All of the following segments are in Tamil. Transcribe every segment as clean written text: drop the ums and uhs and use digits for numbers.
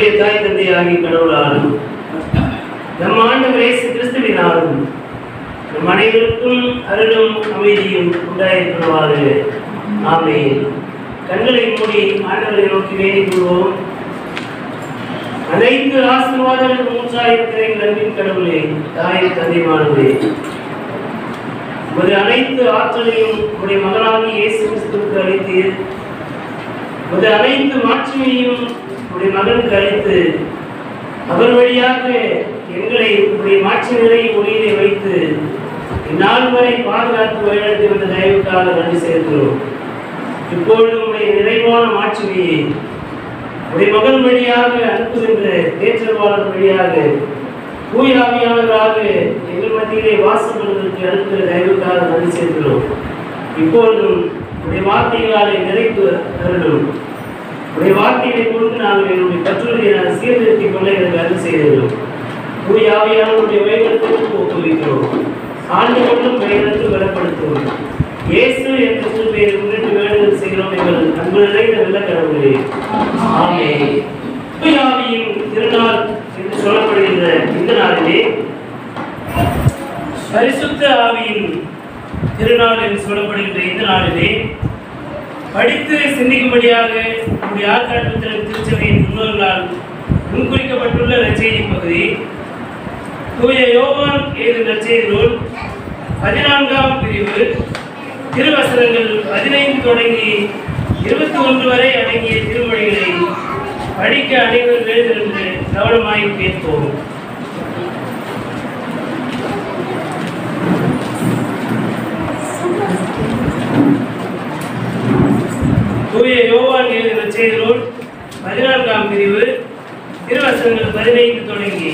நம்முடைய தாய் தந்தையாகிய கடவுளாலும் நம் ஆண்டவர் இயேசு கிறிஸ்துவினாலும் நம் அனைவருக்கும் அருளும் அமைதியும் உண்டாயிருப்பதாக. ஆமென். கண்களை மூடி ஆண்டவரை நோக்கி வேண்டிக் கொள்வோம். அனைத்து ஆசீர்வாதங்கள் மூன்றாயிருக்கிற அன்பின் கடவுளே, தாய் தந்தைமானவரே, உமது அனைத்து ஆற்றலையும் உடைய மகனாகி இயேசு கிறிஸ்துவுக்கு அளித்தீர். உமது அனைத்து மாட்சிமையும் உடைய மகனுக்கு அளித்து அவர் வழியாக எங்களை உடைய மாட்சிகளை ஒளியிலே வைத்து இந்நாள் வரை பாதுகாத்து வழிநடத்தி வந்த தயவுக்காக நன்றி செலுத்துகிறோம். இப்பொழுது உடைய நிறைவான மாட்சிமையை உடைய மகன் வழியாக அனுப்புகின்ற தேற்றவாளர் வழியாக தூயாவியானவராக எங்கள் மத்தியிலே வாசம் பண்ணுவதற்கு அனுப்புகிற தயவுக்காக நன்றி செலுத்துகிறோம். இப்பொழுதும் உடைய வார்த்தைகளாலே நிறைத்து தருகிறோம். உடைய வார்த்தைகளை கொண்டு நாங்கள் என்னுடைய கற்றுரையை நான் சீர்திருத்திக் கொள்ள எனக்கு அருள் செய்கிறோம். தூயாவியானவருடைய வழிநடத்துவதற்கு ஊக்குவிக்கிறோம். ஆண்டு கொண்டும் வழிநடத்து பலப்படுத்துவோம். இயேசு என்ற திருப்பெயரை முன்னிட்டு வேண்டுதல் செய்கிறோம் எங்கள் அன்பு நிறைந்த வெள்ள கடவுளே. ஆமென். தூயாவியின் திருநாள் என்று சொல்லப்படுகின்ற இந்த நாளிலே, பரிசுத்த ஆவியின் திருநாள் என்று சொல்லப்படுகின்ற இந்த நாளிலே படித்து சிந்திக்கும்படியாக நம்முடைய ஆற்காட்டு திருச்சபையின் முன்னோர்களால் முன்குறிக்கப்பட்டுள்ள நற்செய்தி பகுதி தூய யோவான் எழுதிய நற்செய்தி நூல் 14ஆம் பிரிவு திருவசனங்கள் 15 தொடங்கி 21 வரை அடங்கிய திருமொழிகளை படிக்க அனைவரும் எழுதிருந்து கவனமாய் கேட்போம். தூய யோவான் எழுதிய நற்செய்தி நூல் 14ஆம் பிரிவு திருவசனங்கள் 15 தொடங்கி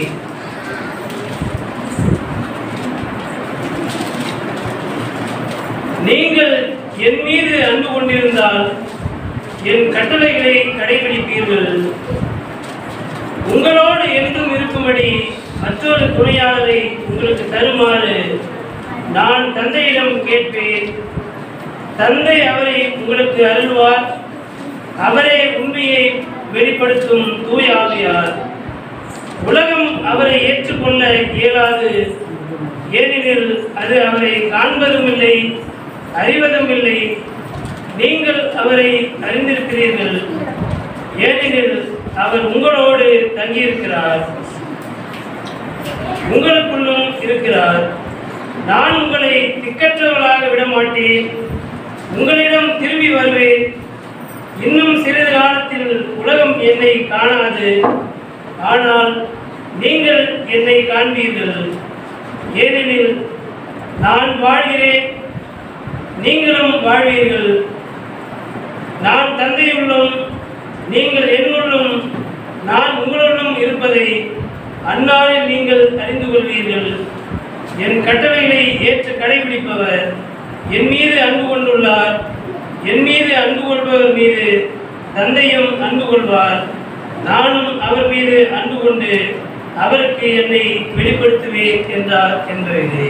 நீங்கள் என் மீது அன்பு கொண்டிருந்தால் என் கட்டளைகளை கடைபிடிப்பீர்கள். உங்களோடு என்றும் இருக்கும்படி மற்றொரு துணையாளரை உங்களுக்கு தருமாறு நான் தந்தையிடம் கேட்பேன். தந்தை அவரை உங்களுக்கு அருள்வார். அவரே உண்மையை வெளிப்படுத்தும் தூய ஆவியார். உலகம் அவரை ஏற்றுக்கொள்ள இயலாது, ஏனெனில் அது அவரை காண்பதும் இல்லை, அறிவதும் இல்லை. நீங்கள் அவரை அறிந்திருக்கிறீர்கள், ஏனெனில் அவர் உங்களோடு தங்கியிருக்கிறார், உங்களுக்குள்ளும் இருக்கிறார். நான் உங்களை திக்கற்றவர்களாக விடமாட்டேன், உங்களிடம் திரும்பி வருவேன். இன்னும் சிறிது காலத்தில் உலகம் என்னை காணாது, ஆனால் நீங்கள் என்னை காண்பீர்கள். ஏனெனில் நான் வாழ்கிறேன், நீங்களும் வாழ்வீர்கள். நான் தந்தையுள்ளும் நீங்கள் என்னுள்ளும் நான் உங்களுள்ளும் இருப்பதை அந்நாளில் நீங்கள் அறிந்து கொள்வீர்கள். என் கட்டளைகளை ஏற்று கடைபிடிப்பவர் என் மீது அன்பு கொண்டுள்ளார். என் மீது அன்பு கொள்பவர் மீது தந்தையும் அன்பு கொள்வார். நானும் அவர் மீது அன்பு கொண்டு அவருக்கு என்னை வெளிப்படுத்துவேன் என்றார் என்பது.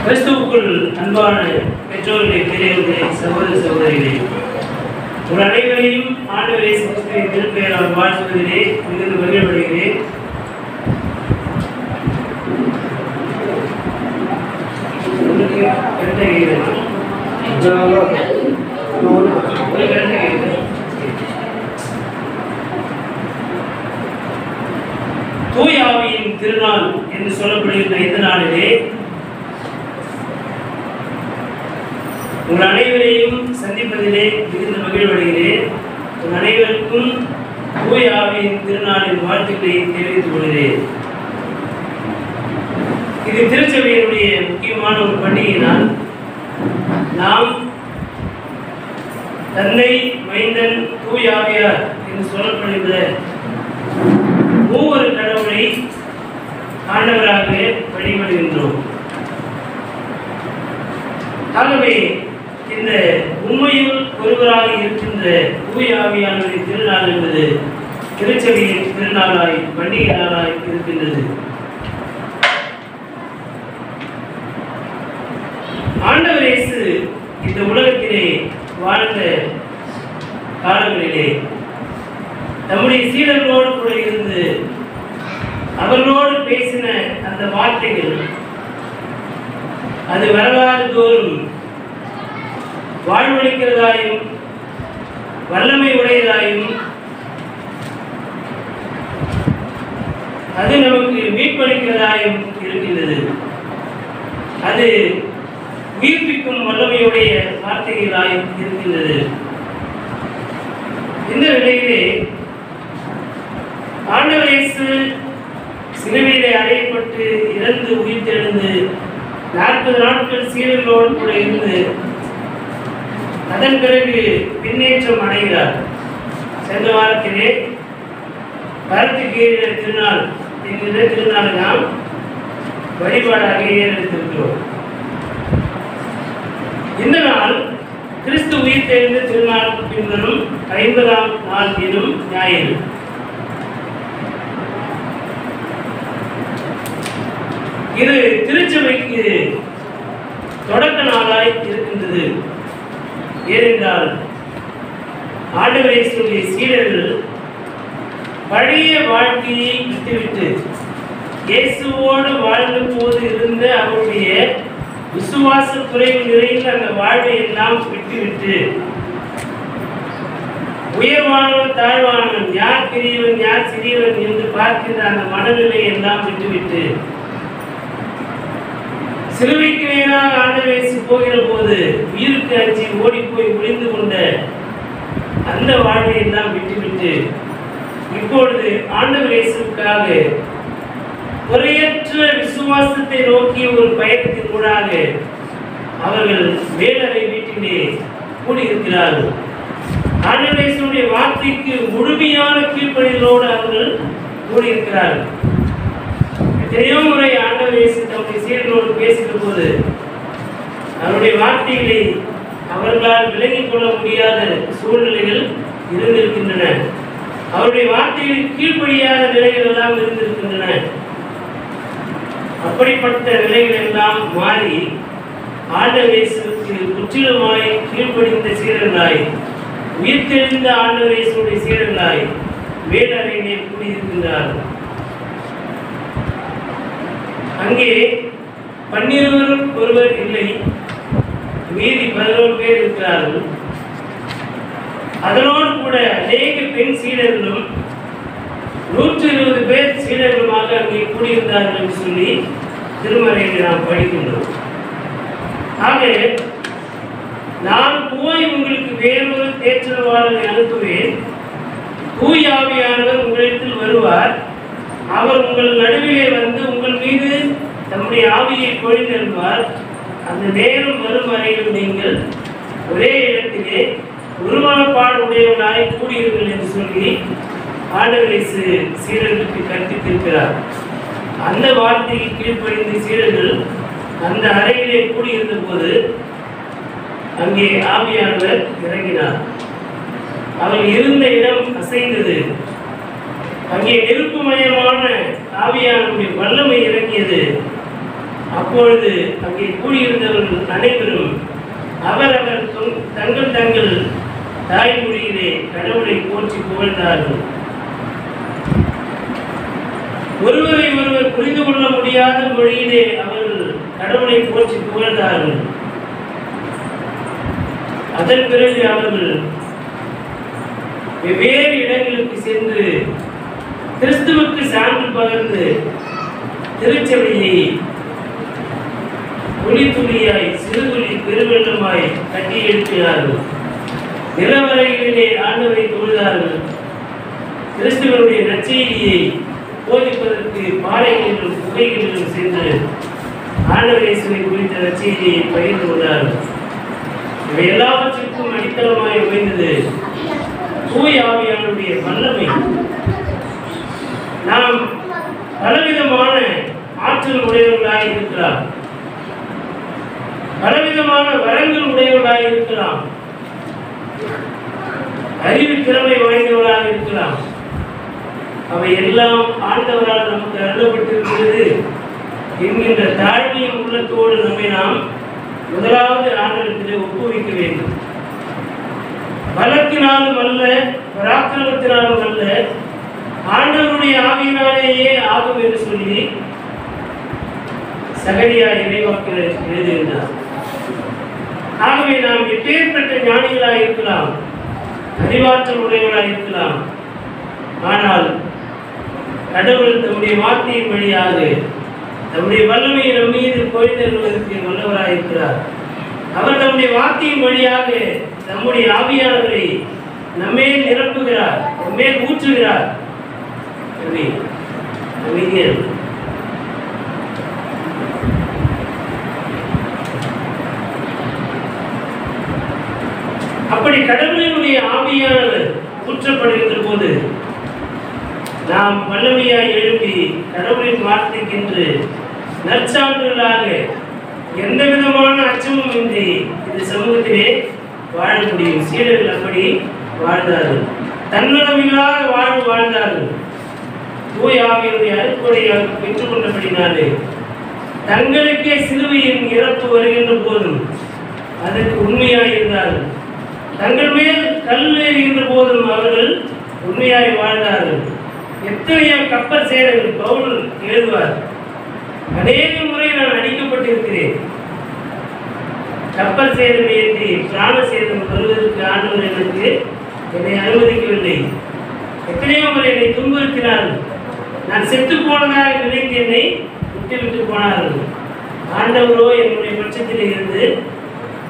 கிறிஸ்துவுக்குள் அன்பான பெற்றோர்களே, பெரியவர்களே, சகோதர சகோதரிகளே, ஒரு அனைவரையும் ஆண்டவர் இயேசு கிறிஸ்துவின் திருப்பெயரால் வாழ்த்துவதிலே மிகுந்த மகிழ்வடைகிறேன். தூய ஆவியின் திருநாள் என்று சொல்லப்படுகின்ற இந்த நாளிலே உங்கள் அனைவரையும் சந்திப்பதிலே மிகுந்த மகிழ்வடைகிறேன். உங்கள் அனைவருக்கும் தூய ஆவியின் திருநாளின் வாழ்த்துக்களை தெரிவித்துக் கொள்கிறேன். இது திருச்சபையினுடைய முக்கியமான ஒரு பண்டிகை நாள். நாம் தந்தை, மைந்தன், தூய ஆவியார் என்று சொல்லப்படுகிற மூவரு கடவுளை ஆண்டவராக வழிபடுகின்றோம். ஆகவே இந்த உண்மையில் ஒருவராக இருக்கின்ற தூய ஆவியானவரின் திருநாள் என்பது திருச்சபையின் திருநாளாய் பண்டிகை நாளாய் இருக்கின்றது. ஆண்டவர் இயேசு இந்த உலகத்திலே வாழ்ந்த காலங்களிலே நம்முடைய சீடர்களோடு கூட இருந்து அவர்களோடு பேசின அந்த வார்த்தைகள் அது வரலாறு தோறும் வாழ்வளிக்கிறதாயும் வல்லமை உடையதாயும் அது நமக்கு மீட்பளிக்கிறதாயும் இருக்கின்றது. அது உயிர்ப்பிக்கும் வல்லமையுடைய வார்த்தைகளாயும் இருக்கின்றது. இந்த நிலையிலே ஆண்டவர் இயேசு சிலுவையிலே அறையப்பட்டு இறந்து உயிர்த்தெழுந்து 40 நாட்கள் சீடர்களோடு கூட இருந்து அதன் பிறகு பின்னேற்றம் அடைகிறார். சென்ற வாரத்திலே கருத்துக்கேறின திருநாள் என்கிற திருநாளை நாம் வழிபாடாக ஏறெடுத்திருக்கிறோம். இந்த நாள் கிறிஸ்து உயிர்த்தெழுந்த திருநாளுக்கு பின்வரும் 50ஆம் நாள் எனும் ஞாயிறு. இது திருச்சபைக்கு தொடக்க நாளாய் இருக்கின்றது. ஏனென்றால் ஆண்டவர் இயேசுவின் சீடர்கள் பழைய வாழ்க்கையை விட்டுவிட்டு இயேசுவோடு வாழ்ந்த போது இருந்த அவருடைய விசுவாச குறைவு நிறைந்த அந்த வாழ்வை எல்லாம் விட்டுவிட்டு உயர்வானவன் தாழ்வானவன், யார் பெரியவன் யார் சிறியவன் என்று பார்க்கின்ற அந்த மனநிலையை எல்லாம் விட்டுவிட்டு சிலுவைக்கு நேராக ஆண்டவர் இயேசு போகிற போது உயிருக்கு அஞ்சி ஓடி போய் ஒளிந்து கொண்ட அந்த வாழ்வை எல்லாம் விட்டுவிட்டு இப்பொழுது ஆண்டவர் இயேசுக்காக குறையற்ற விசுவாசத்தை நோக்கிய ஒரு பயணத்தின் ஊடாக அவர்கள் வேலறை வீட்டிலே கூடியிருக்கிறார்கள். ஆண்டவர் இயேசுடைய வார்த்தைக்கு முழுமையான கீழ்ப்படிதலோடு அவர்கள் கூடியிருக்கிறார்கள். எத்தனையோ முறை ஆண்டவர் இயேசு தம்முடைய சீடர்களோடு பேசுகிற போது அவருடைய வார்த்தைகளை அவர்களால் விளங்கிக் கொள்ள முடியாத சூழ்நிலைகள் இருந்திருக்கின்றன. அவருடைய வார்த்தைகளில் கீழ்ப்படியாத நிலைகள் எல்லாம் இருந்திருக்கின்றன. அப்படிப்பட்ட நிலைகள் எல்லாம் மாறி ஆண்டவர் இயேசுவுக்கு முற்றிலுமாய் கீழ்ப்படிந்த சீடர்களாய், உயிர்த்தெழுந்த ஆண்டவர் இயேசுடைய சீடர்களாய் வேலறையிலே கூடியிருக்கின்றார்கள். அங்கே 12 ஒருவர் இல்லை, மீதி 11 பேர் இருக்கிறார்கள். அதனோடு கூட அநேக பெண் சீடர்களும் 120 பேர் சீடர்களுமாக அங்கே கூடியிருந்தார்கள் என்று சொல்லி திருமறையில் நாம் படிக்கின்றோம். ஆக நான் போய் உங்களுக்கு வேறொரு தேற்றவாளரை அனுப்புவேன், தூய ஆவியானவர் உங்களிடத்தில் வருவார், அவர் உங்கள் நடுவிலே வந்து உங்கள் மீது தம்முடைய ஆவியை பொழிந்தருள்வார். அந்த நேரம் வரும் வரையில் நீங்கள் ஒரே இடத்திலே ஒருமனப்பாடு உடையவனாய் கூடியிருங்கள் என்று சொல்லி ஆண்டவர் இயேசு சீடர்களுக்கு கற்பித்திருக்கிறார். அந்த வார்த்தைக்கு கீழ்ப்படிந்த சீடர்கள் அந்த அறையிலே கூடியிருந்த போது அங்கே ஆவியானவர் இறங்கினார். அவர் இருந்த இடம் அசைந்தது. அங்கே நெருப்புமயமான ஆவியானவருடைய வல்லமை இறங்கியது. அப்பொழுது அங்கே கூடியிருந்தவர்கள் அனைவரும் அவரவர் தங்கள் தங்கள் தாய்மொழியிலே கடவுளை போற்றி புகழ்ந்தார்கள். ஒருவரை ஒருவர் புரிந்து கொள்ள முடியாத மொழியிலே அவர்கள் கடவுளை போற்றி புகழ்ந்தார்கள். அதன் பிறகு அவர்கள் வெவ்வேறு இடங்களுக்கு சென்று கிறிஸ்துவுக்கு சான்று பகர்ந்து திருச்சபையை துளி துளியாய் சிறுதுளி பெருவெள்ளமாய் கட்டி எழுப்பினார்கள். நிலவரைகளிலே ஆண்டவரை தொழுதார்கள். கிறிஸ்துவனுடைய நற்செய்தியை போதிப்பதற்கு பாறைகளிலும் குகைகளிலும் சென்று ஆண்டவர் இயேசுவை குறித்த நற்செய்தியை பகிர்ந்து கொண்டார்கள். இவை எல்லாவற்றிற்கும் அடித்தளமாய் அமைந்தது தூய ஆவியானுடைய வல்லமை. நாம் பலவிதமான ஆற்றல் உடையவர்களாய் இருக்கலாம், பலவிதமான வரங்கள் உடையவர்களாய் இருக்கலாம், அறிவு திறமை வாய்ந்தவர்களாக இருக்கலாம். அவை எல்லாம் ஆண்டவரால் நமக்கு அருளப்பட்டிருக்கிறது என்கின்ற தாழ்மையின் உள்ளத்தோடு நம்மை நாம் முதலாவது ஆண்டவரிடத்திலே ஒப்புவிக்க வேண்டும். பலத்தினாலும் அல்ல, பராக்கிரமத்தினாலும் அல்ல, ஆண்டவருடைய ஆவியினாலேயே ஆகும் என்று சொல்லி சகரியா இறைவாக்கினர் எழுதியிருந்தார். ஆகவே நாம் எப்பேற்பட்ட ஞானிகளாக இருக்கலாம், அறிவாற்றல் உடையவர்களாக இருக்கலாம், ஆனால் கடவுள் தம்முடைய வார்த்தையின் வழியாக தம்முடைய வல்லமையை நம் மீது பொழிந்தெழுவதற்கு வல்லவராக இருக்கிறார். அவர் தம்முடைய வார்த்தையின் வழியாக நம்முடைய ஆவியானவரை நம்மேல் நிரப்புகிறார், நம்மேல் ஊற்றுகிறார். அப்படி கடவுளினுடைய ஆவியானவர் ஊற்றப்படுகின்ற போது நாம் வல்லமையாய் எழுப்பி கடவுளின் வார்த்தைக்கென்று நற்சான்றுகளாக எந்த விதமான அச்சமும் இன்றி இந்த சமூகத்திலே வாழ முடியும். சீடர்கள் அப்படி வாழ்ந்தார்கள், தன்னலமில்லாத வாழ்வு வாழ்ந்தார்கள். தூய ஆவியினுடைய அருட்கொடையாக பெற்றுக்கொண்டபடினாலே தங்களுக்கே சிலுவையின் இறப்பு வருகின்ற போதும் அதற்கு உண்மையாய் இருந்தார்கள். தங்கள் மேல் கல் எறிகின்ற போதும் அவர்கள் உண்மையாய் வாழ்ந்தார்கள். எத்தனையோ கப்பல் சேரர்கள் பவுல் எழுதுவார், அநேக முறை நான் அடிக்கப்பட்டிருக்கிறேன், கப்பல் சேதம் ஏற்றி பிராண சேதம் வருவதற்கு ஆண்டவர் எனக்கு என்னை அனுமதிக்கவில்லை. எத்தனையோ முறை என்னை துன்புறுத்தினார்கள், நான் செத்து போனதாக நினைத்து என்னை விட்டுவிட்டு போனார்கள். ஆண்டவரோ என்னுடைய பட்சத்தில் இருந்து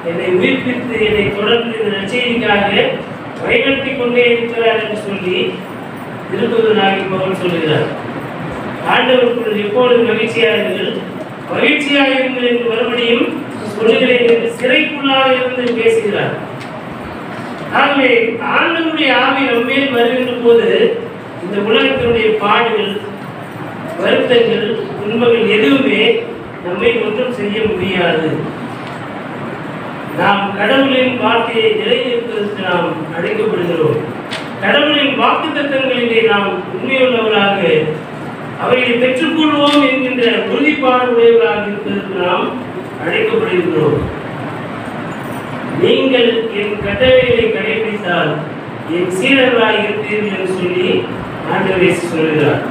என்னை உயிர்ப்பித்து என்னை தொடர்ந்து இந்த நற்செய்திக்காக வழிநடத்தி கொண்டே இருக்கிறார் என்று சொல்லி திருக்குறளாகி பவுல் சொல்லுகிறார். ஆண்டவருக்குள் எப்பொழுது மகிழ்ச்சியாயிருங்கள், மகிழ்ச்சியாயிருங்கள் என்று மறுபடியும் சொல்லுகிறேன் என்று சிறைக்குள்ளாக இருந்து பேசுகிறார். ஆகவே ஆண்டவருடைய ஆவி நம்மேல் வருகின்ற போது இந்த உலகத்தினுடைய பாடுகள், வருத்தங்கள், துன்பங்கள் எதுவுமே நம்மை ஒன்றும் செய்ய முடியாது. நாம் கடவுளின் வார்த்தையை நிலைநிறுத்துவதற்கு நாம் அழைக்கப்படுகிறோம். கடவுளின் வாக்குத்தத்தங்களிலே நாம் உண்மையுள்ளவராக அவைகளை பெற்றுக்கொள்வோம் என்கின்ற உறுதிப்பாடு உடையவராக இருப்பதற்கு நாம் அழைக்கப்படுகிறோம். நீங்கள் என் கட்டளைகளை கடைபிடித்தால் என் சீடர்களாக இருப்பீர்கள் என்று சொல்லி ஆண்டவர் இயேசு சொல்கிறார்.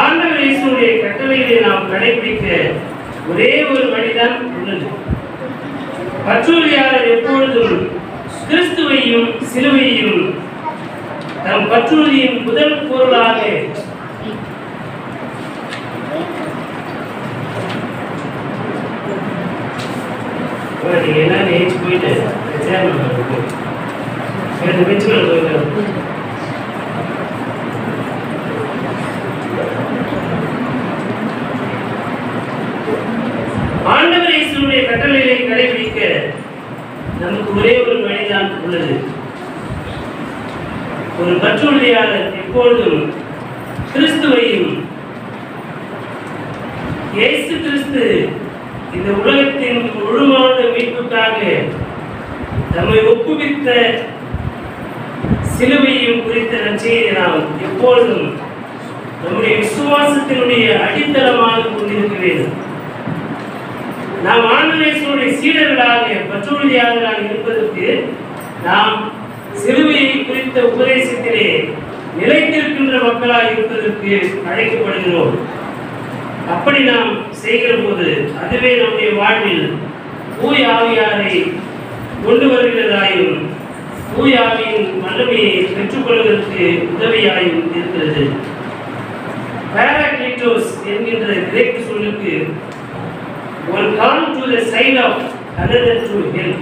ஆண்டவர் இயேசுடைய கட்டளைகளை நாம் கடைபிடிக்க ஒரே ஒரு வழிதான் உள்ளது. பற்றுறுதியாளர் எப்பொழுதும் கிறிஸ்துவையும் சிலுவையும் தம் பற்றுறுதியின் முதல் பொருளாக போயிட்டு ஆண்டவர் இயேசுவுடைய கட்டளைகளை கடைபிடிக்க நமக்கு ஒரே ஒரு வழிதான் உள்ளது. ஒரு பற்றுறுதியாளர் எப்பொழுதும் கிறிஸ்துவையும் இயேசு கிறிஸ்து இந்த உலகத்தின் முழுமான மீட்புக்காக நம்மை ஒப்புவித்த சிலுவையும் குறித்த நற்செய்தியை நாம் எப்பொழுதும் நம்முடைய விசுவாசத்தினுடைய அடித்தளமாக கொண்டிருக்க வேண்டும். நாம் ஆண்டவர் இயேசுவுடைய சீடர்களாக பற்றுறுதியாளர்களாக இருப்பதற்கு நாம் சிலுவையை குறித்த உபதேசத்திலே நிலைத்திருக்கின்ற மக்களாக இருப்பதற்கு அழைக்கப்படுகிறோம். அப்படி நாம் செய்கிற போது அதுவே நம்முடைய வாழ்வில் தூய ஆவியாரை கொண்டு வருகிறதாயும் தூய ஆவியின் வல்லமையை பெற்றுக்கொள்வதற்கு உதவியாயும் இருக்கிறது. பாராக்ளிட்டோஸ் என்கின்ற கிரேக்க சொல்லுக்கு one called to the side of another to help.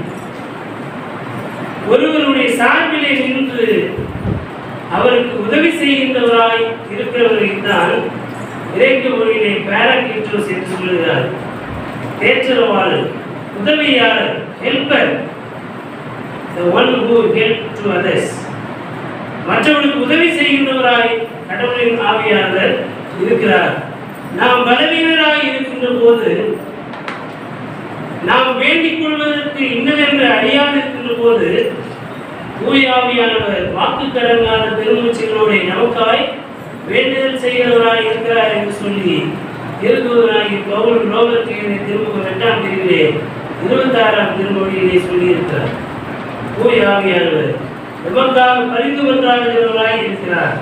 ஒருவருடைய சார்பிலே நின்று அவருக்கு உதவி செய்கின்றவராய் இருக்கிறவரைத்தான் கிரேக்க மொழியிலே பாராக்ளீட்டோஸ் என்று சொல்கிறார். தேற்றரவாளர், உதவியாளர், helper, the one who help to others. மற்றவர்களுக்கு உதவி செய்கின்றவராய் கடவுளின் ஆவியானவர் இருக்கிறார். நாம் பலவீனராய் இருக்கின்ற போது, நாம் வேண்டிக் கொள்வதற்கு இன்னதென்று அறியாதிருக்கின்ற போது, தூய ஆவியானவர் வாக்கு கடங்காத பெருமூச்சுகளோடு நமக்காய் வேண்டுதல் செய்கிறவராய் இருக்கிறார் என்று சொல்லி திருத்தூதனாகி பவுல் ரோமருக்கு திருமுகம் 8ஆம் பிரிவிலே 26ஆம் திருமொழியிலே சொல்லியிருக்கிறார். தூய ஆவியானவர் நமக்காக பரிந்து கொண்டாடுகிறவராய் இருக்கிறார்.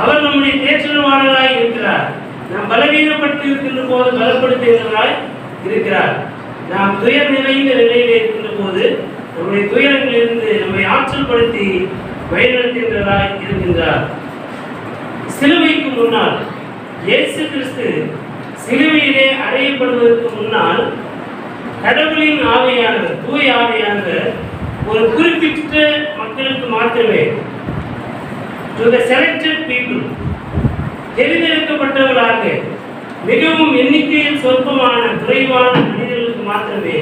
அவர் நம்முடைய தேற்றரவாளராய் இருக்கிறார். நாம் பலவீனப்பட்டு இருக்கின்ற போது பலப்படுத்துகிறவராய் இருக்கிறார். நாம் துயர் நிறைந்த நிலையில் இருக்கின்ற போது நம்முடைய துயரங்களிலிருந்து நம்மை ஆற்றல்படுத்தி வழிநடத்துகின்றவராய் இருக்கின்றார். சிலுவைக்கு முன்னால் இயேசு கிறிஸ்து சிலுவையிலே அறையப்படுவதற்கு முன்னால் கடவுளின் ஆவியானவர், தூய ஆவியானவர் ஒரு குறிப்பிட்ட மக்களுக்கு மாத்திரமே, to the selected people, தேர்ந்தெடுக்கப்பட்டவர்களாக மிகவும் எண்ணிக்கையில் சொற்பமான குறைவான மனிதர்களுக்கு மாத்திரமே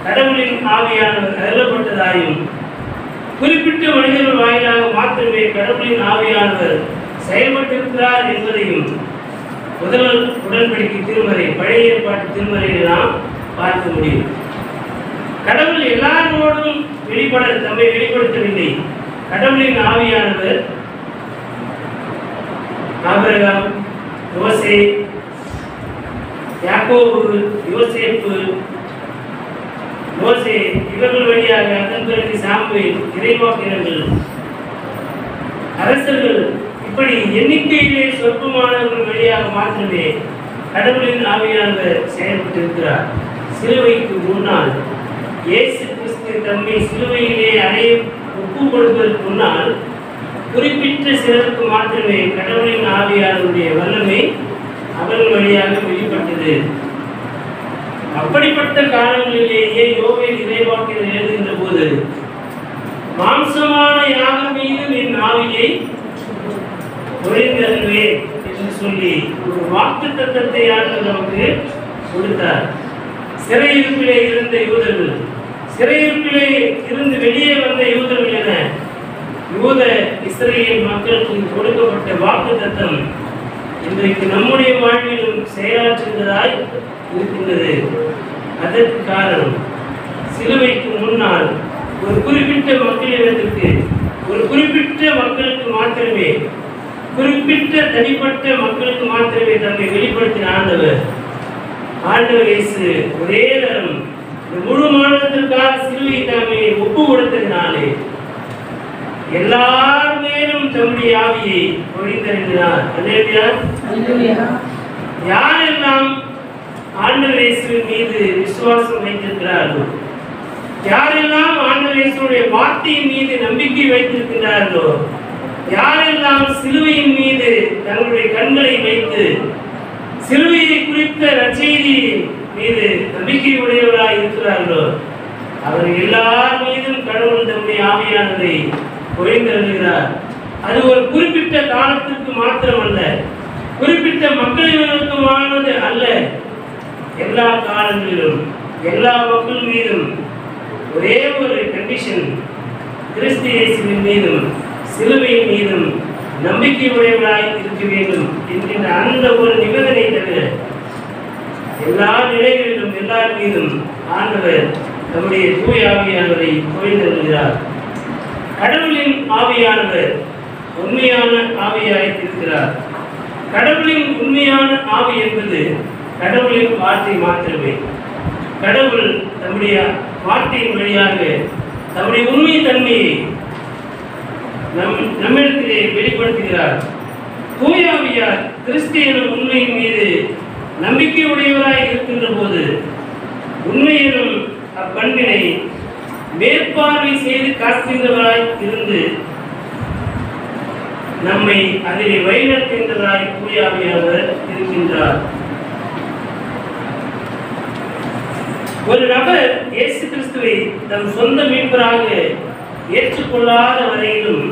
கடவுளின் ஆவியானவர் அருளப்பட்டதாயும், குறிப்பிட்ட மனிதர்கள் வாயிலாக மாத்திரமே கடவுளின் ஆவியானவர் செயல்பட்டிருக்கிறார் என்பதையும் முதல் உடன்படிக்கை திருமறை, பழைய ஏற்பாட்டு திருமறையில் நாம் பார்க்க முடியும். கடவுள் எல்லாரோடும் தம்மை வெளிப்படுத்தவில்லை. கடவுளின் ஆவியானவர் ஆபிரகாம், மோசே, யாக்கோபு, யோசேப்பு, மோசே இவர்கள் வழியாக, அதன் பிறகு சாமுவேல், இறைவாக்கினர்கள், அரசர்கள், இப்படி எண்ணிக்கையிலே சொற்பமானவர்கள் வழியாக மாத்திரமே கடவுளின் ஆவியானவர் செயல்பட்டிருக்கிறார். சிலுவைக்கு முன்னால் இயேசு கிறிஸ்து தம்மை சிலுவையிலே அறைய ஒப்பு கொடுப்பதற்கு முன்னால் குறிப்பிட்ட சிலருக்கு மாத்திரமே கடவுளின் ஆவியானவருடைய வல்லமை அவர்கள் வழியாக வெளிப்பட்டது. அப்படிப்பட்ட காலங்களிலேயே யோவேல் இறைவாக்கினர் எழுதுகின்ற போது, மாம்சமான யாகம் மீது என் ஆவியை ஒழிந்தருவேன் என்று சொல்லி ஒரு வாக்குத்தத்தத்தை ஆண்டவர் நமக்கு கொடுத்தார். சிறையிருப்பிலே இருந்த யூதர்கள், சிறையிருப்பிலே இருந்து வெளியே வந்த யூதர்கள் என யூத இஸ்ரேல் மக்களுக்கு கொடுக்கப்பட்ட வாக்குத்தத்தம் இன்றைக்கு நம்முடைய வாழ்விலும் செயலாற்றுகிறதாய் இருக்கின்றது. அதற்கு காரணம், சிலுவைக்கு முன்னால் ஒரு குறிப்பிட்ட மக்களிடத்திற்கு, ஒரு குறிப்பிட்ட மக்களுக்கு மாத்திரமே, குறிப்பிட்ட தனிப்பட்ட மக்களுக்கு மாத்திரமே தம்மை வெளிப்படுத்தின ஆண்டவர் இயேசு ஒரே தரம் முழு மாநிலத்திற்காக சிலுவை தம்மை ஒப்பு கொடுத்ததினாலே எல்லார் மேலும் தம்முடைய ஆவியை பொழிந்தறிந்தார். அல்லேலூயா. யாரெல்லாம் ஆண்டவர் இயேசுவின் மீது விசுவாசம் வைத்திருக்கிறார்களோ, யாரெல்லாம் ஆண்டவர் இயேசுடைய வார்த்தையின் மீது நம்பிக்கை வைத்திருக்கிறார்களோ, யாரெல்லாம் சிலுவையின் மீது தங்களுடைய கண்களை வைத்து சிலுவையை குறித்த நற்செய்தியின் மீது நம்பிக்கை உடையவராய் இருக்கிறார்களோ, அவர் எல்லார் மீதும் கடவுள் தம்முடைய ஆவியானதை பொழிந்தருளுகிறார். அது ஒரு குறிப்பிட்ட காலத்திற்கு மாத்திரமல்ல, குறிப்பிட்ட மக்களினருக்குமானது அல்ல. எல்லா காலங்களிலும் எல்லா மக்கள் மீதும் ஒரே ஒரு கண்டிஷன், கிறிஸ்து இயேசுவின் மீதும் சிலுவையின் மீதும் நம்பிக்கை உடையவராய் இருக்க வேண்டும் என்கின்ற அந்த ஒரு நிபந்தனை தவிர எல்லா நிலைகளிலும் எல்லார் மீதும் ஆண்டவர் நம்முடைய தூய ஆவியானவரை பொழிந்தருளுகிறார். கடவுளின் ஆவியானவர் உண்மையான ஆவியாய் இருக்கிறார். கடவுளின் உண்மையான ஆவி என்பது கடவுளின் வார்த்தை மாத்திரமே. கடவுள் தம்முடைய வார்த்தையின் வழியாக தம்முடைய உண்மை தன்மையை நம்மிடத்திலே வெளிப்படுத்துகிறார். தூய ஆவியார் கிறிஸ்து எனும் உண்மையின் மீது நம்பிக்கை உடையவராய் இருக்கின்ற போது உண்மை எனும் அப்பண்பினை மேற்பார்வை செய்து காக்கின்றவராய் இருந்து நம்மை அதிலே வழிநடத்துகின்றவராய் தூய ஆவியானவர் இருக்கின்றார். ஒரு நபர் இயேசு கிறிஸ்துவை தம் சொந்த மீட்பராக ஏற்றுக்கொள்ளாத வரையிலும்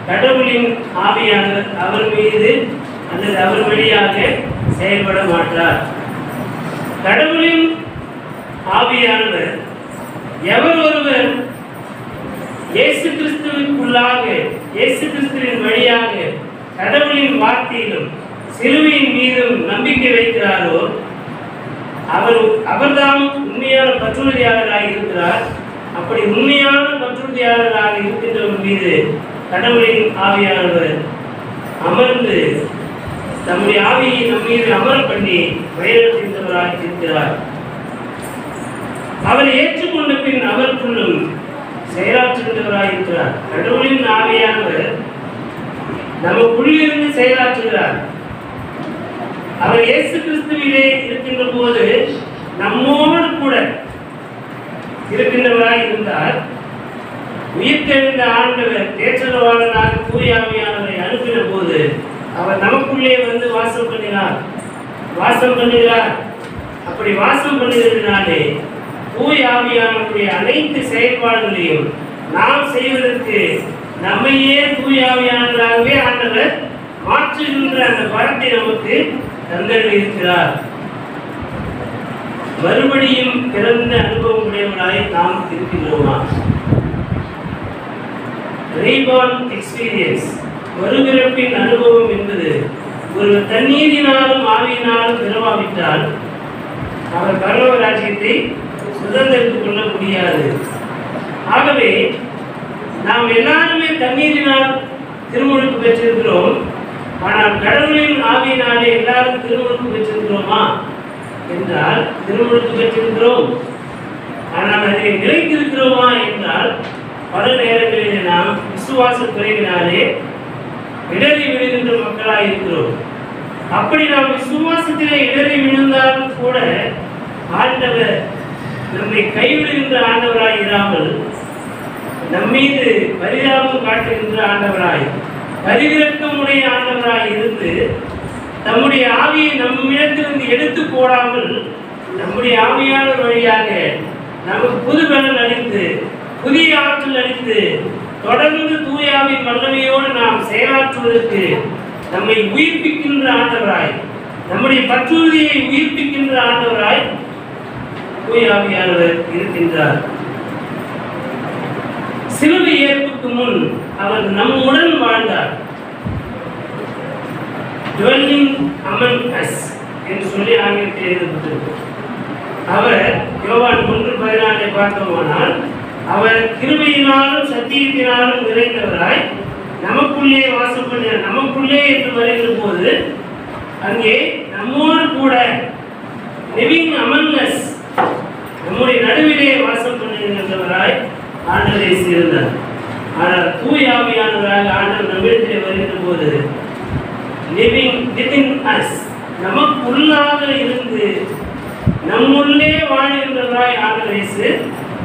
கடவுளின் ஆவியானவர் அவர் மீது அல்லது அவர் வழியாக செயல்பட மாட்டார். கடவுளின் ஆவியானவர் எவர் ஒருவர் இயேசு கிறிஸ்துவுக்குள்ளாக இயேசு கிறிஸ்துவின் வழியாக கடவுளின் வார்த்தையிலும் சிலுவையின் மீதும் நம்பிக்கை வைக்கிறாரோ அவர்தான் உண்மையான பற்றுறுதியாளராக இருக்கிறார். அப்படி உண்மையான பற்றுறுதியாளராக இருக்கின்றவர் மீது கடவுளின் ஆவியானவர் அமர்ந்து தம்முடைய ஆவியை நம் மீது அமர பண்ணி வழிநடத்துகின்றவராக இருக்கிறார். அவரை ஏற்றுக்கொண்ட பின் அவருக்குள்ளும் செயலாற்றுகின்றவராக இருக்கிறார். கடவுளின் ஆவியானவர் நமக்குள்ளிருந்து செயலாற்றுகிறார். அவர் இயேசு கிறிஸ்துவிலே இருக்கின்ற போது நம்மோடு கூட இருக்கின்றவராய் இருந்தார். உயிர்த்தெழுந்த ஆண்டவர் தேற்றவாளனாக தூய ஆவியானவரை அனுப்பின போது அவர் நமக்குள்ளே வந்து வாசம் பண்ணுகிறார். அப்படி வாசம் பண்ணுகிறதுனாலே தூய ஆவியானவருடைய அனைத்து செயல்பாடுகளையும் நாம் செய்வதற்கு நம்மையே தூய ஆவியானவராகவே ஆண்டவர் மாற்றுகின்ற அந்த படத்தை நமக்கு தந்தர்கள் இருக்கிறார். மறுபடியும் பிறந்த அனுபவம் உடையவராய் நாம் இருக்கின்றோமா? ரீபார்ன் எக்ஸ்பீரியன்ஸ், மறுபிறப்பின் அனுபவம் என்பது ஒரு தண்ணீரினாலும் ஆவியினாலும் பிறவாவிட்டால் அவர் பரலோக ராஜ்யத்தை சுதந்திரித்துக் கொள்ள முடியாது. ஆகவே நாம் எல்லாருமே தண்ணீரினால் திருமுழுக்கு பெற்றிருக்கிறோம். ஆனால் கடவுளின் ஆவியினாலே எல்லாரும் திருமுழுக்கு பெற்றிருக்கிறோமா என்றால் திருமுழுக்கு பெற்றிருக்கிறோம். ஆனால் அதை நிலைத்திருக்கிறோமா என்றால் பல நேரங்களிலே நாம் விசுவாச குறைவினாலே இடறி விழுகின்ற மக்களாக இருக்கிறோம். அப்படி நாம் விசுவாசத்திலே இடறி விழுந்தாலும் கூட ஆண்டவர் நம்மை கைவிடுகின்ற ஆண்டவராய் இராமல் நம்மீது பரிதாபம் காட்டுகின்ற ஆண்டவராய் பரிவிரக்கமுடைய ஆண்டவராய் இருந்து நம்முடைய ஆவியை நம்மிடத்திலிருந்து எடுத்து போடாமல் நம்முடைய ஆவியானவர் வழியாக நமக்கு புது பலன் அளித்து புதிய ஆற்றல் அளித்து தொடர்ந்து தூயாவின் வல்லமையோடு நாம் செயலாற்றுவதற்கு நம்மை உயிர்ப்பிக்கின்ற ஆண்டவராய் நம்முடைய பற்றுறுதியை உயிர்ப்பிக்கின்ற ஆண்டவராய் தூயாவியானவர் இருக்கின்றார். சிலுவை ஏற்புக்கு முன் அவர் நம்முடன் வாழ்ந்தார். dwelling among us என்று சொல்லி ஆங்கிலத்தில் எழுதப்பட்டிருக்கு. அவர் யோவான் 1:14 பார்த்தோமானால் அவர் கிருபையினாலும் சத்தியத்தினாலும் நிறைந்தவராய் நமக்குள்ளே வாசம் பண்ணினார். நமக்குள்ளே என்று வருகிற போது அங்கே நம்மோடு கூட living among us, நம்முடைய நடுவிலே வாசம் பண்ணுகின்றவராய் ஆண்டவரை சேர்ந்தார். ஆனால் தூய ஆவியானவராக ஆண்டவர் நம்மிடத்திலே வருகின்ற போது living within us, நமக்குள்ளாக இருந்து நம்முள்ளே வாழ்கின்றவராய் ஆண்டவர் இயேசு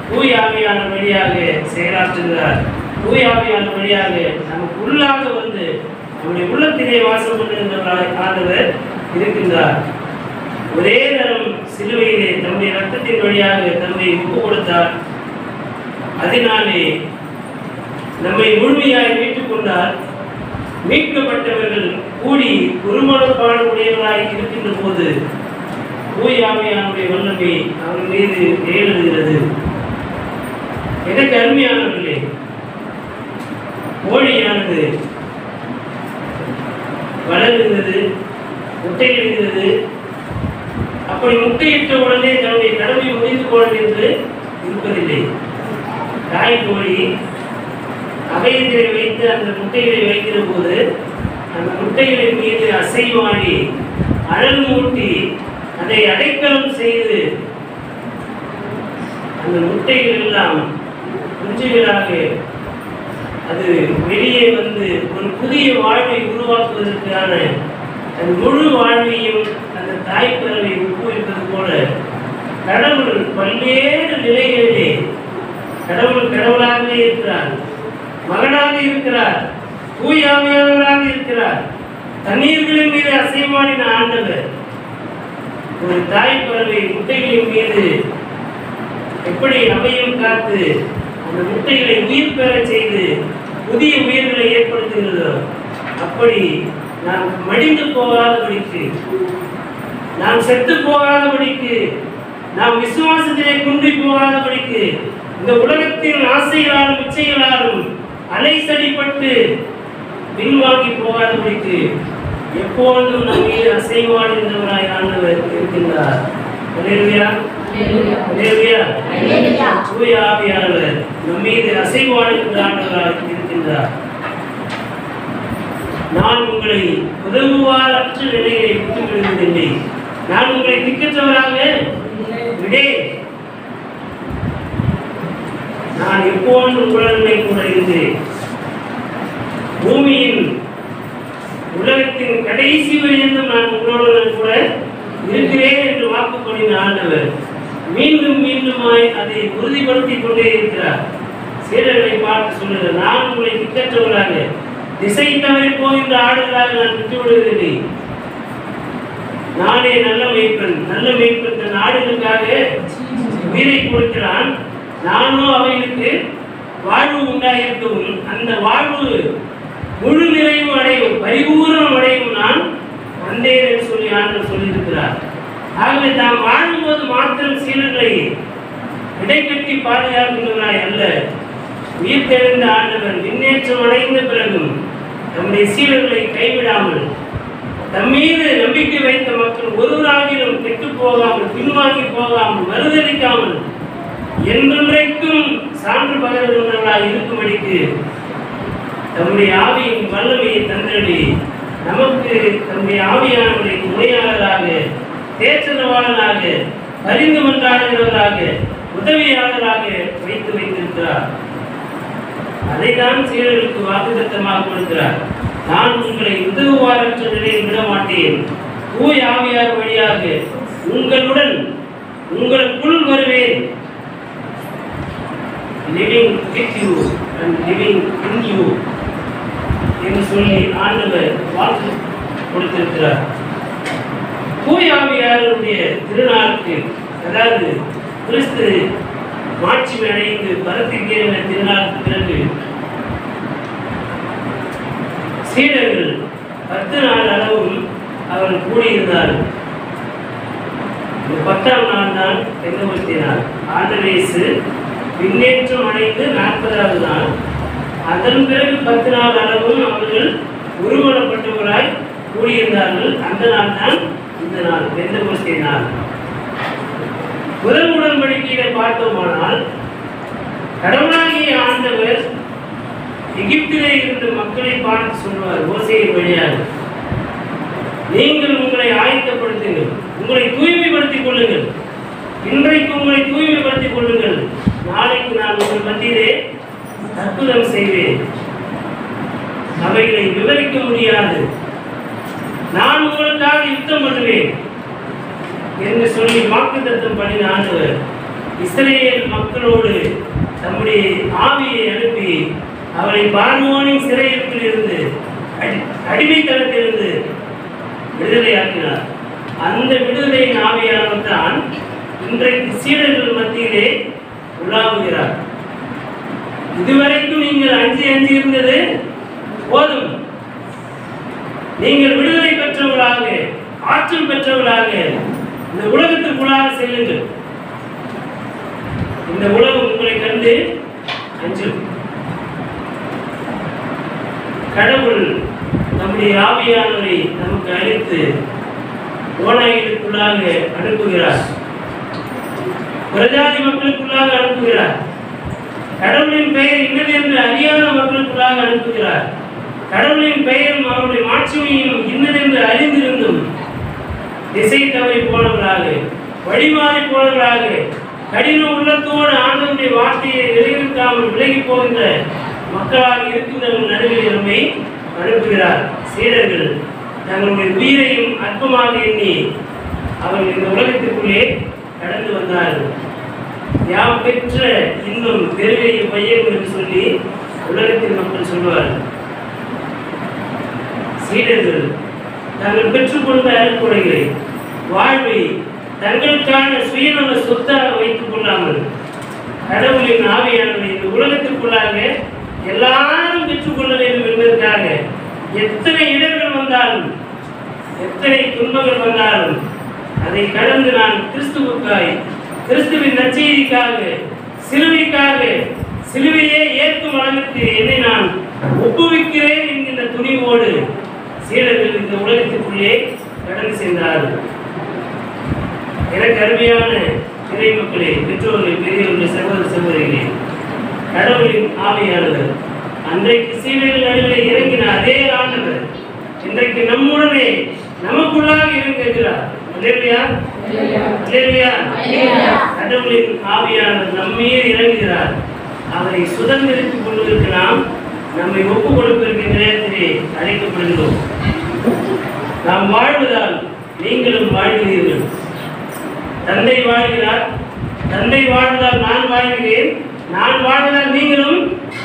தூய ஆவியானவர் வழியாக செயலாற்றுகிறார். தூய ஆவியானவர் வழியாக நமக்குள்ளாக வந்து நம்முடைய உள்ளத்திலே வாசம் பண்ணுகின்றவராய் ஆண்டவர் இருக்கின்றார். ஒரே நேரம் சிலுவையிலே தம்முடைய ரத்தத்தின் வழியாக தம்மை ஒப்பு கொடுத்தார். அதனாலே நம்மை முழுமையாய் மீட்டுக் கொண்டார். மீட்கப்பட்டவர்கள் கூடி ஒருமனப்பாடு உடையவராய் இருக்கின்ற போது தூய ஆவியானுடைய வல்லமை அவர் மீது எழுகிறது. எனக்கு அருமையானவர்களே, கோழியானது வளர்கிறது, முட்டையிடுகிறது. அப்படி முட்டையிட்ட உடனே தன்னுடைய கடமை முடிந்து கொள்ள என்று இருப்பதில்லை. தாய் கோழி அகையத்தை வைத்து அந்த முட்டைகளை வைக்கிற போது அந்த முட்டைகளின் மீது அசைவாடி அழல் மூட்டி அதை அடைக்கலம் செய்து அந்த முட்டைகள் எல்லாம் குஞ்சுகளாக அது வெளியே வந்து ஒரு புதிய வாழ்வை உருவாக்குவதற்கான அந்த முழு வாழ்வையும் அந்த தாய்ப்பறவை ஊக்குவிப்பது போல கடவுள் பல்வேறு நிலைகளிலே கடவுள் கடவுளாகவே இருக்கிறார், மகனாக இருக்கிறார், தூய ஆவியானவராக இருக்கிறார். தண்ணீர்களின் மீது அசைவாடின ஆண்டவர் ஒரு தாய்ப்பறவை முட்டைகளின் மீது எப்படி அவையும் காத்து அந்த முட்டைகளை உயிர் பெற செய்து புதிய உயிர்களை ஏற்படுத்துகிறதோ அப்படி நாம் மடிந்து போகாதபடிக்கு, நாம் செத்து போகாதபடிக்கு, நாம் விசுவாசத்திலே குன்றி போகாதபடிக்கு, இந்த உலகத்தின் ஆசைகளாலும் இச்சைகளாலும் அலைசடிப்பட்டு பின்வாங்கி போகாதபடிக்கு எப்பொழுதும் நம் மீது அசைவாடுகின்றவராய் ஆண்டவர் இருக்கின்றார். அல்லேலூயா, அல்லேலூயா. தூய ஆவியானவர் நம் மீது அசைவாடுகின்ற ஆண்டவராய் இருக்கின்றார். நான் உங்களை உதவுவாரற்ற நிலையை விட்டு விடுவதில்லை, நான் உங்களை திக்கற்றவராக விடேன், நான் எப்போதும் உங்களுடனே கூட இருந்தேன், பூமியின் உலகத்தின் கடைசி வரையிலும் நான் உங்களுடன் கூட இருக்கிறேன் என்று வாக்கு பண்ணின ஆண்டவர் மீண்டும் மீண்டுமாய் அதை உறுதிப்படுத்திக் கொண்டே இருக்கிறார். சீடர்களை பார்த்து சொல்லுகிறார், நான் உங்களை திக்கற்றவராக திசை தவறி போகின்ற ஆடுகளாக நான் விட்டுவிடுவதில்லை, நானே நல்ல மேய்ப்பன், நல்ல மேய்ப்பன் தன் ஆடுகளுக்காக உயிரை கொடுக்கிறான், நானும் அவைகளுக்கு வாழ்வு உண்டாயிருக்கவும் அந்த வாழ்வு முழு நிறைவு அடையும் பரிபூர்ணம் அடையும் நான் வந்தேன் என்று சொல்லி ஆண்டவர் சொல்லியிருக்கிறார். ஆகவே நாம் வாழும்போது மாத்திரம் சீடர்களை இடைக்கட்டி பாதுகாக்கின்றவராய் அல்ல, உயிர் தெளிந்த ஆண்டவர் விண்ணேற்றம் அடைந்த பிறகும் நம்முடைய சீடர்களை கைவிடாமல் தம் மீது நம்பிக்கை வைத்த மக்கள் ஒருவராகிலும் கெட்டு போகாமல் பின்வாங்கி போகாமல் மறுதளிக்காமல் என்றென்றைக்கும் சான்று பகர்கின்றவர்களாக இருக்கும்படிக்கு நம்முடைய ஆவியின் வல்லமையை தந்தடி நமக்கு நம்முடைய ஆவியானவரை துணையாளராக, தேற்றவாளராக, பரிந்து கொண்டாடுகிறவராக, உதவியாளராக வைத்து வைத்திருக்கிறார். அதைதான் சீடர்களுக்கு வாக்குத்தத்தமாக கொடுக்கிறார். நான் உங்களை உதவுவாரற்ற நிலையில் விட மாட்டேன், தூய ஆவியார் வழியாக உங்களுடன் உங்களுக்குள் வருவேன், living with you and living in you என்று சொல்லி ஆண்டவர் வாக்கு கொடுத்திருக்கிறார். தூய ஆவியாருடைய திருநாளுக்கு, அதாவது கிறிஸ்து மாட்சிமை அடைந்து பரத்திற்கேறின திருநாளுக்கு பிறகு சீடர்கள் 10 நாள் அளவும் அவர்கள் கூடியிருந்தார்கள். 10ஆம் நாள் தான் பெந்தெகோஸ்தே நாள். ஆண்டவர் இயேசு விண்ணேற்றம் அடைந்து 40வது நாள், அதன் பிறகு 10 நாள் அளவும் அவர்கள் உருவப்பட்டவராய் கூடியிருந்தார்கள். அந்த நாள் தான் இந்த நாள், பெந்தெகோஸ்தே நாள். முதல் உடன்படிக்கையை பார்த்தோமானால் கடவுளாகிய ஆண்டவர் எகிப்திலே இருந்த மக்களை பார்த்து சொல்வார் மோசேயின் வழியாக, நீங்கள் உங்களை ஆயத்தப்படுத்துங்கள், உங்களை தூய்மைப்படுத்திக் கொள்ளுங்கள், இன்றைக்கு உங்களை தூய்மைப்படுத்திக் கொள்ளுங்கள், நாளைக்கு நான் உங்கள் மத்தியிலே அற்புதம் செய்வேன், அவைகளை விவரிக்க முடியாது, நான் உங்களுக்காக யுத்தம் பண்ணுவேன் என்று சொல்லி வாக்குத்தத்தம் பண்ணின ஆண்டவர் இஸ்ரேல் மக்களோடு தம்முடைய ஆவியை அனுப்பி அவரை பார்வோனின் சிறையிருப்பில் இருந்து அடிமைத்தனத்திலிருந்து விடுதலையாக்கினார். அந்த விடுதலையின் ஆவியானவர் தான் இன்றைக்கு சீடர்கள் மத்தியிலே உலாவுகிறார். இதுவரைக்கும் நீங்கள் அஞ்சி இருந்தது போதும், நீங்கள் விடுதலை பெற்றவர்களாக, ஆற்றல் பெற்றவர்களாக இந்த உலகத்துக்குள்ளாக செல்லுங்கள். இந்த உலகம் உங்களை கண்டு அஞ்சும். கடவுள் நம்முடைய ஆவியானவரை நமக்கு அளித்து ஓநாய்களுக்குள்ளாக அனுப்புகிறார், பிரஜாதி மக்களுக்குள்ளாக அனுப்புகிறார், கடவுளின் பெயர் இன்னது என்று அறியாத மக்களுக்குள்ளாக அனுப்புகிறார், கடவுளின் பெயரும் அவருடைய மாட்சிமையும் இன்னதென்று அறிந்திருந்தும் திசை தவறி போனவர்களாக, வழிமாறி போனவர்களாக, கடின உள்ளத்தோடு ஆண்டவருடைய வார்த்தையை நிறைவேற்றாமல் விலகி போகின்ற மக்களாக இருக்கின்ற நடுவில் நம்மை அனுப்புகிறார். சீடர்கள் தங்களுடைய உயிரையும் அற்பமாக எண்ணி அவர்கள் இந்த உலகத்திற்குள்ளே கடந்து வந்தார்கள். யாம் பெற்ற இன்னும் பெருமையை பையன் என்று சொல்லி உலகத்தின் மக்கள் சொல்வார்கள். சீடர்கள் தாங்கள் பெற்றுக்கொண்ட அருட்கொடைகளை, வாழ்வை தங்களுக்கான சுயநல சொத்தாக வைத்துக் கொள்ளாமல் கடவுளின் ஆவியானவரை இந்த உலகத்திற்குள்ளாக எல்லாரும் பெற்றுக்கொள்ள வேண்டும் என்பதற்காக எத்தனை இடர்கள் வந்தாலும் எத்தனை துன்பங்கள் வந்தாலும் அதை கடந்து நான் கிறிஸ்துவுக்காய் கிறிஸ்துவின் நற்செய்திக்காக சிலுவைக்காக சிலுவையே ஏற்கும் அளவிற்கு என்னை நான் ஒப்புவிக்கிறேன் என்கின்ற துணிவோடு சீடர்கள் இந்த உலகத்திற்குள்ளே கடந்து சென்றார்கள். எனக்கு அருமையான இறை மக்களே, பெற்றோர்களே, பெரியவர்களே, சகோதர சகோதரிகளே, கடவுளின் ஆவியானவர் அன்றைக்கு சீடர்கள் நடுவில் இறங்கின அதே ஆண்டவர் இன்றைக்கு நம்முடனே நமக்குள்ளாக இருக்கிறார். கடவுளின் ஆவியானவர் நம்மீது இறங்குகிறார். அவரை சுதந்திரித்துக் கொள்வதற்கு நாம் நம்மை ஒப்புக் கொடுப்பதற்கு நேரத்திலே அழைக்கப்படுகிறோம். நாம் வாழ்வதால் நீங்களும் வாழ்கிறீர்கள். தந்தை வாழ்கிறார், தந்தை வாழ்வதால் நான் வாழ்கிறேன், நான் வாழ்வதால் நீங்களும்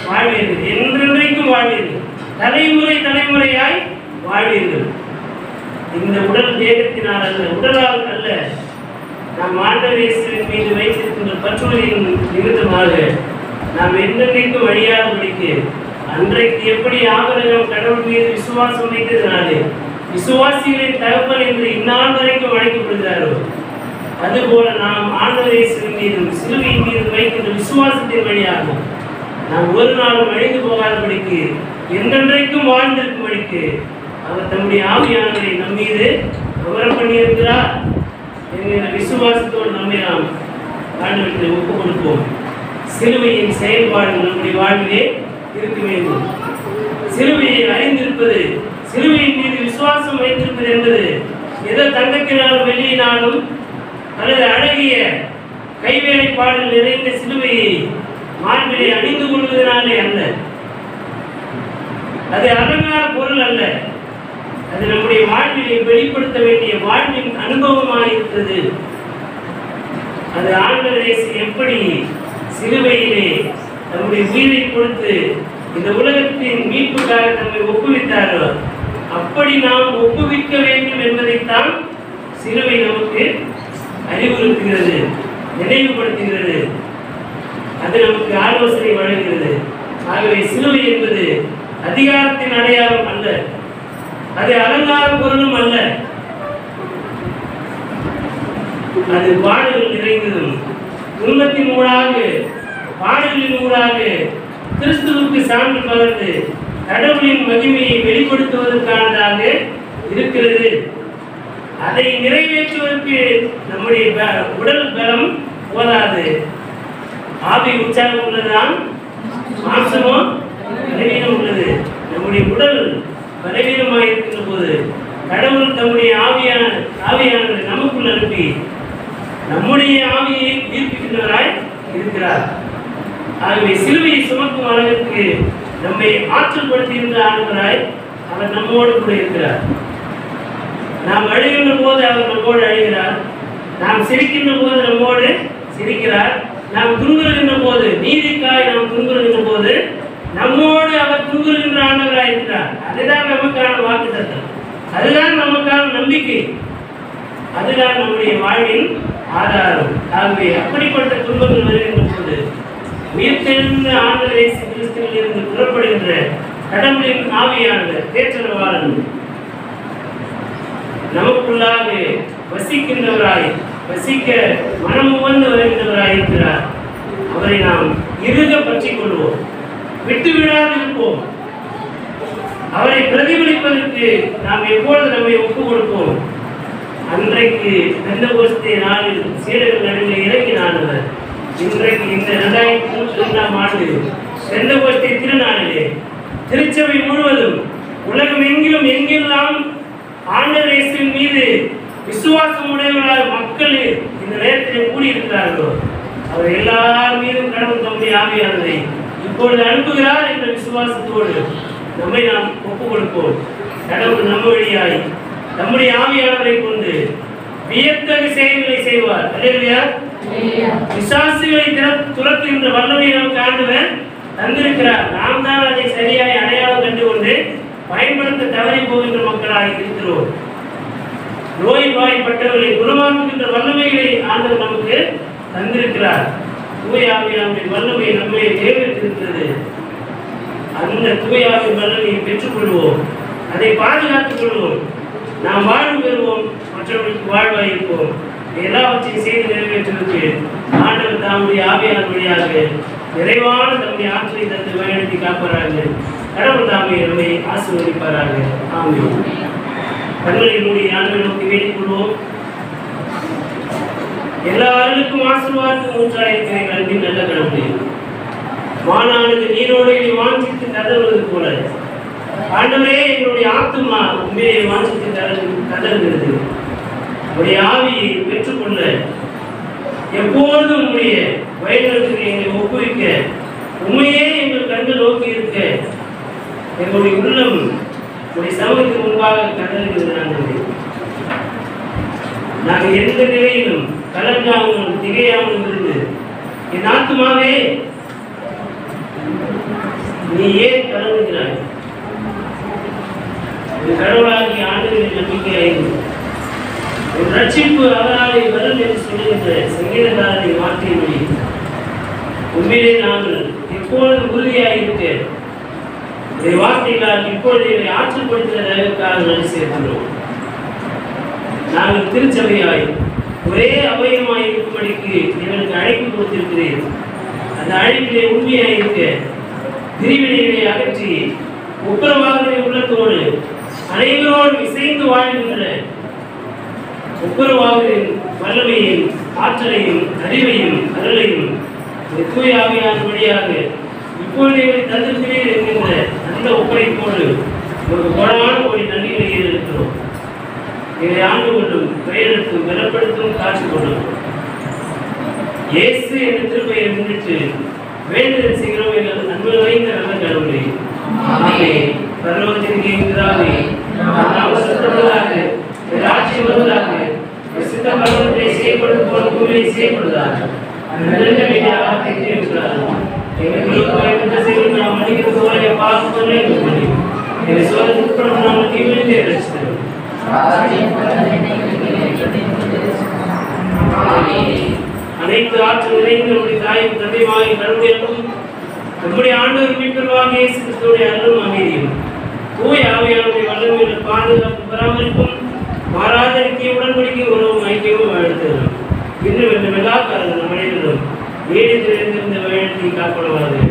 வாழ்வீர்கள், என்றென்றைக்கும் வாழ்வீர்கள், தலைமுறை தலைமுறையாய் வாழ்வீர்கள். இந்த உடல் தேகத்தினால் அல்ல, உடலால் அல்ல, நாம் ஆண்டவர் இயேசுவின் மீது வைத்திருக்கின்ற பற்றுதலின் நிமித்தமாக நாம் என்றென்றைக்கும் அழியாதபடிக்கு அன்றைக்கு எப்படி ஆபிரகாம் கடவுள் மீது விசுவாசம் வைத்ததினாலே விசுவாசிகளின் தகப்பன் என்று இந்நாள் வரைக்கும் அழைக்கப்படுகிறாரோ, அதுபோல நாம் ஆண்டவர் இயேசுவின் மீதும் சிலுவையின் மீது வைக்கின்ற விசுவாசத்தின் வழியாக நாம் ஒரு நாளும் அழிந்து போகாதபடிக்கு என்றென்றைக்கும் வாழ்ந்திருக்கும்படிக்கு அவர் தம்முடைய ஆவியானவரை நம் மீது விவரம் பண்ணியிருக்கிறார் என்கிற விசுவாசத்தோடு நம்மை நாம் ஆண்டவருக்கு ஒப்புக் கொடுப்போம். சிலுவையின் செயல்பாடு நம்முடைய வாழ்விலே இருக்க வேண்டும். சிலுவையை அறிந்திருப்பது, சிலுவையின் மீது விசுவாசம் வைத்திருப்பது என்பது ஏதோ தங்கத்தினாலும் வெள்ளியினாலும் அல்லது அழகிய கைவேலைப்பாடுகள் நிறைந்த சிலுவையை மார்பிலே அணிந்து கொள்வதனாலே அல்ல. அது அலங்கார பொருள் அல்ல. அது நம்முடைய வாழ்விலே வெளிப்படுத்த வேண்டிய வாழ்வின் அனுபவமாக இருக்கிறது. அது ஆண்டவர் இயேசு எப்படி சிலுவையிலே நம்முடைய உயிரை கொடுத்து இந்த உலகத்தின் மீட்புக்காக நம்மை ஒப்புவித்தாரோ அப்படி நாம் ஒப்புவிக்க வேண்டும் என்பதைத்தான் சிலுவை நமக்கு அறிவுறுத்துகிறது, நினைவுபடுத்துகிறது, அது நமக்கு ஆலோசனை வழங்குகிறது. ஆகவே சிலுவை என்பது அதிகாரத்தின் அடையாளம் அல்ல, அது அலங்கார பொருளும் அல்ல. அது பாடுகள் நிறைந்ததும் துன்பத்தின் ஊடாக பாடுகளின் ஊடாக கிறிஸ்துவுக்கு சான்று பகர்ந்து கடவுளின் மகிமையை வெளிப்படுத்துவதற்கானதாக இருக்கிறது. அதை நிறைவேற்றுவதற்கு நம்முடைய உடல் பலம் போதாது. ஆவி உற்சாகம் உள்ளதுதான், மாம்சமோ பலவீனம் உள்ளது. நம்முடைய உடல் பலவீனமாக இருக்கின்ற போது கடவுள் தம்முடைய ஆவியானவரை நமக்குள் அனுப்பி நம்முடைய ஆவியை உயிர்ப்பிக்கின்றவராய் இருக்கிறார். ஆகவே சிலுவையை சுமக்கும் அளவிற்கு நம்மை ஆற்றல் படுத்துகின்ற ஆண்டவராய் அவர் நம்மோடு கூட இருக்கிறார். நாம் அழுகின்ற போது அவர் நம்மோடு அழுகிறார், நாம் சிரிக்கின்ற போது நம்மோடு சிரிக்கிறார், நாம் துன்புறுகின்ற போது நீதிக்காய் நாம் துன்புறுகின்ற போது நம்மோடு அவர் துன்புறுகின்ற ஆண்டவராய் இருக்கிறார். அதுதான் நமக்கான வாக்குத்தத்தம், அதுதான் நமக்கான நம்பிக்கை, அதுதான் நம்முடைய வாழ்வின் ஆதாரம். ஆகவே அப்படிப்பட்ட துன்பங்கள் வருகின்ற போது உயிர்த்தெழுந்த ஆண்டவர் இயேசு கிறிஸ்துவில் இருந்து புறப்படுகின்ற கடவுளின் ஆவியானவர் தேற்றரவாளன் நமக்குள்ளாக வசிக்கின்றவராய், வசிக்க மனம் உவந்து வருகின்றவராய் இருக்கிறார். அவரை நாம் இறுக பற்றிக் கொள்வோம், விட்டுவிடாது இருப்போம். அவரை பிரதிபலிப்பதற்கு நாம் எப்பொழுது நம்மை ஒப்புக் கொடுப்போம். அன்றைக்கு பெந்தகோஸ்தே நாளில் சீடர்கள் நடுவில் இறங்கினானவர் இன்றைக்கு இந்த 2002ஆம் ஆண்டு பெந்தகோஸ்தே திருநாளிலே திருச்சபை முழுவதும் உலகம் எங்கெல்லாம் ஆண்டவர் இயேசுவின் மீது விசுவாசம் உடையவர்களாக மக்கள் இந்த நேரத்தில் கூடியிருக்கிறார்களோ அவர் எல்லார் மீதும் கடவுள் தம்முடைய ஆவியானவரை இப்பொழுது அனுப்புகிறார் என்ற விசுவாசத்தோடு நம்மை நாம் ஒப்புக் கொடுப்போம். கடவுள் நம்ம வழியாய் நம்முடைய ஆவியானவரை கொண்டு வியத்தகு செயல்களை செய்வார். அல்லேலூயா. விசுவாசிகளை துரத்துகின்ற வல்லமையை நமக்கு ஆண்டவர் தந்திருக்கிறார். நாம் தான் அதை சரியாய் அடையாளம் கண்டு கொண்டு பயன்படுத்த தவறி போகின்ற மக்களாக இருக்கிறோம். நோய் வாய்ப்பட்டவர்களை குணமாக்குகின்ற வல்லமைகளை ஆண்டவர் நமக்கு தந்திருக்கிறார். தூய ஆவியானுடைய வல்லமை நம்மை நிறைவேற்றிருக்கிறது. அந்த தூய ஆவியின் வல்லமையை பெற்றுக்கொள்வோம், அதை பாதுகாத்துக் கொள்வோம், நாம் வாழ்வு பெறுவோம், மற்றவர்களுக்கு வாழ்வாக இருப்போம். எல்லாவற்றையும் செய்து நிறைவேற்றுவதற்கு ஆண்டவர் தம்முடைய ஆவியார் வழியாக நிறைவான தம்முடைய ஆற்றலை தந்து வழிநடத்தி காப்பாராக. கடவுள் தாமே நம்மை ஆசீர்வதிப்பாராக. ஆமென். கண்களை மூடி ஆண்டவரை நோக்கி வேண்டிக் கொள்வோம். எல்லா அருளுக்கும் ஆசீர்வாதத்துக்கும் ஊற்றாயிருக்கிற அன்பின் நல்ல கடவுளே, வானானது நீரோடு வாஞ்சித்து கதறுவது போல ஆண்டவரே எங்களுடைய ஆத்துமா உண்மையை வாஞ்சித்து கதறுகிறது. உடைய ஆவியை பெற்றுக்கொள்ள எப்போதும் உடைய வயல்களுக்கு எங்களை ஒப்புவிக்க, உண்மையே எங்கள் கண்கள் நோக்கி இருக்க எங்களுடைய உள்ளம் உடைய சமூகத்துக்கு முன்பாக கதறுகிறது. நாங்கள் எந்த நிலையிலும் கலங்காமல் திகையாமல் இருந்து என் ஆத்துமாவே நீ ஏன் கலங்குகிறாய்? கடவுளாகி ஆண்டவரின் நம்பிக்கையாயிரு. என் ரட்சிப்பு அவராலே வரும் என்று சொல்லுகின்ற சங்கீதக்காரனை மாற்றியபடி உண்மையிலே நாங்கள் எப்பொழுது உறுதியாக இருக்க வார்த்தைகளால் இப்பொழுது இதை ஆற்றுப்படுத்துவதற்காக நன்றி சேர்க்கிறோம். நாங்கள் திருச்சபையாய் ஒரே அபயமாய் இருக்கும்படிக்கு எங்களுக்கு அழைப்பு கொடுத்திருக்கிறேன். அந்த அழைப்பிலே உண்மையாக இருக்க பிரிவினைகளை அகற்றி ஒப்புரவாக உள்ளத்தோடு அனைவரோடு இசைந்து வாழ்கின்ற ஒப்புரவாவின் வல்லமையும் ஆற்றலையும் அறிவையும் அருளையும் தூய ஆவியான வழியாக இப்பொழுது தந்திருக்கிறேன் என்கின்ற அந்த ஒப்படைப்போடு ஒரு கோடான ஒரு நன்றிகளை இருக்கிறோம். இதை ஆண்டு கொண்டும் பெயரெடுத்தும் பலப்படுத்தும் காட்சி கொள்ளும் இயேசு என்ற திருப்பெயரை முன்னிட்டு வேண்டுதல் செய்கிறோம். எங்கள் அன்பு வைந்த நல்ல கடவுளே, பரலோகத்திற்கு என்கிறாவே சுத்தப்படுவதாக, ஆட்சி வருவதாக, சித்த பரலோகத்தை செய்யப்படும் போல பூமியை செய்யப்படுவதாக. நாம் மனித சோழனை பார்ப்பதே எங்களை சோழனுக்கு நாம் தீவிரத்தை ரசித்தோம். அனைத்து ஆற்றல் நிறைந்த தாயும் தந்தையுமாகிய கடவுளுக்கும் நம்முடைய ஆண்டவர் மீட்பருவாகிய இயேசு கிறிஸ்துவின் அருளும் அமைதியும் தூய ஆவியானவருடைய வல்லமையுள்ள பாதுகாப்பு பராமரிப்பும் மாறாத நித்திய உடன்படிக்கை உறவும் ஐக்கியமும் வாழ்த்துகிறோம். இன்னும் இந்த மெகா காரணம் நம் அனைவரும் நீடித்து இருந்திருந்த வழிநடத்தி காக்கப்படுவார்கள்.